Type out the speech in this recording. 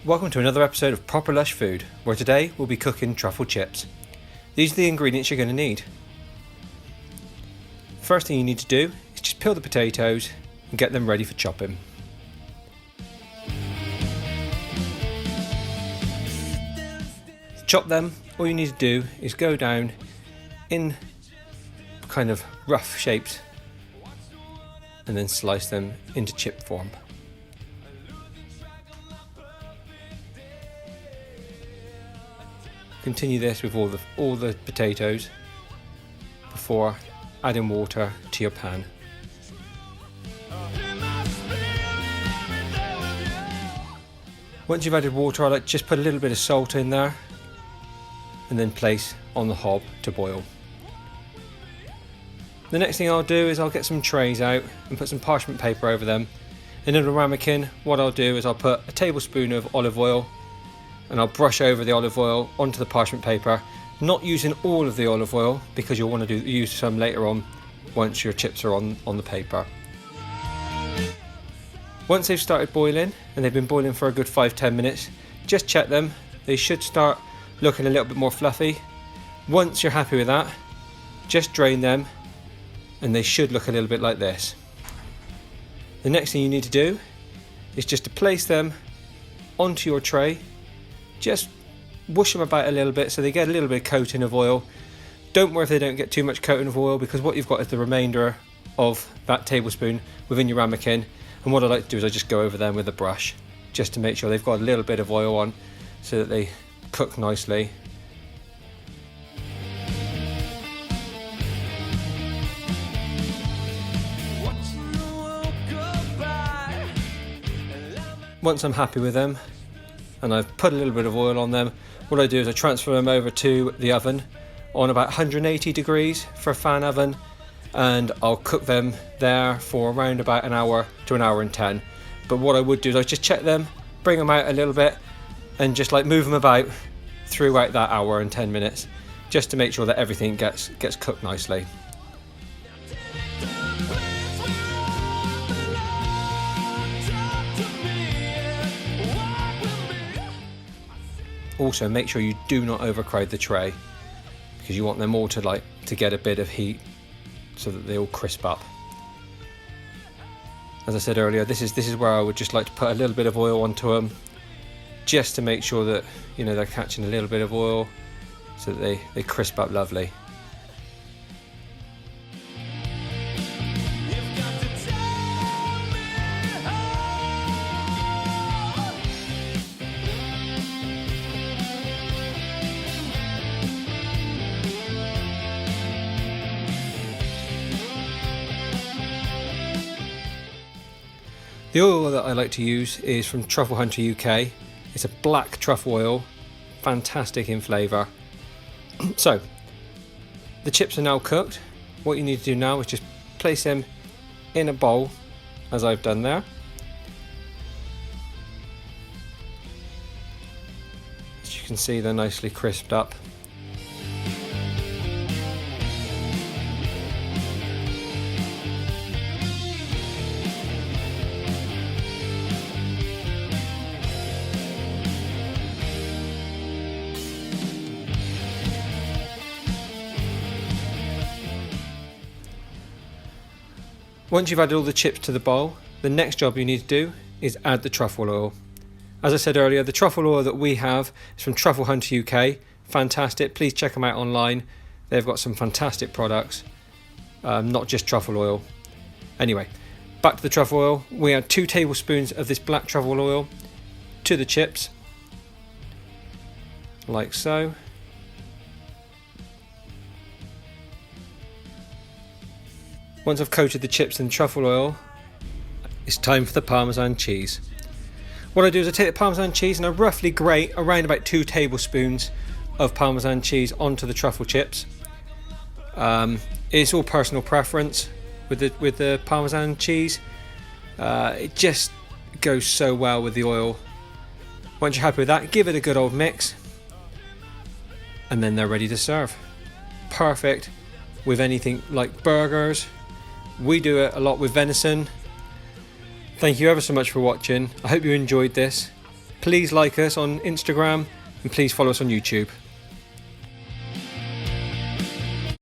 Welcome to another episode of Proper Lush Food, where today we'll be cooking truffle chips. These are the ingredients you're going to need. First thing you need to do is just peel the potatoes and get them ready for chopping. To chop them, all you need to do is go down in kind of rough shapes and then slice them into chip form. Continue this with all the potatoes before adding water to your pan. Once you've added water, I like to just put a little bit of salt in there and then place on the hob to boil. The next thing I'll do is I'll get some trays out and put some parchment paper over them. And in a ramekin, what I'll do is I'll put a tablespoon of olive oil and I'll brush over the olive oil onto the parchment paper, not using all of the olive oil because you'll want to use some later on once your chips are on the paper. Once they've started boiling, and they've been boiling for a good 5-10 minutes, just check them. They should start looking a little bit more fluffy. Once you're happy with that, just drain them and they should look a little bit like this. The next thing you need to do is just to place them onto your tray. Just whoosh them about a little bit so they get a little bit of coating of oil. Don't worry if they don't get too much coating of oil, because what you've got is the remainder of that tablespoon within your ramekin. And what I like to do is I just go over them with a brush just to make sure they've got a little bit of oil on so that they cook nicely. Once I'm happy with them and I've put a little bit of oil on them, what I do is I transfer them over to the oven on about 180 degrees for a fan oven, and I'll cook them there for around about an hour to an hour and 10. But what I would do is I just check them, bring them out a little bit and just like move them about throughout that hour and 10 minutes just to make sure that everything gets cooked nicely. Also, make sure you do not overcrowd the tray because you want them all to get a bit of heat so that they all crisp up. As I said earlier, this is where I would just like to put a little bit of oil onto them just to make sure that they're catching a little bit of oil so that they crisp up lovely. The oil that I like to use is from Truffle Hunter UK. It's a black truffle oil, fantastic in flavour. So, the chips are now cooked. What you need to do now is just place them in a bowl, as I've done there. As you can see, they're nicely crisped up. Once you've added all the chips to the bowl, the next job you need to do is add the truffle oil. As I said earlier, the truffle oil that we have is from Truffle Hunter UK. Fantastic. Please check them out online. They've got some fantastic products, not just truffle oil. Anyway, back to the truffle oil. We add 2 tablespoons of this black truffle oil to the chips, like so. Once I've coated the chips in truffle oil, it's time for the Parmesan cheese. What I do is I take the Parmesan cheese and I roughly grate around about 2 tablespoons of Parmesan cheese onto the truffle chips. It's all personal preference with the Parmesan cheese. It just goes so well with the oil. Once you're happy with that, give it a good old mix and then they're ready to serve. Perfect with anything like burgers. We do it a lot with venison. Thank you ever so much for watching. I hope you enjoyed this. Please like us on Instagram and please follow us on YouTube.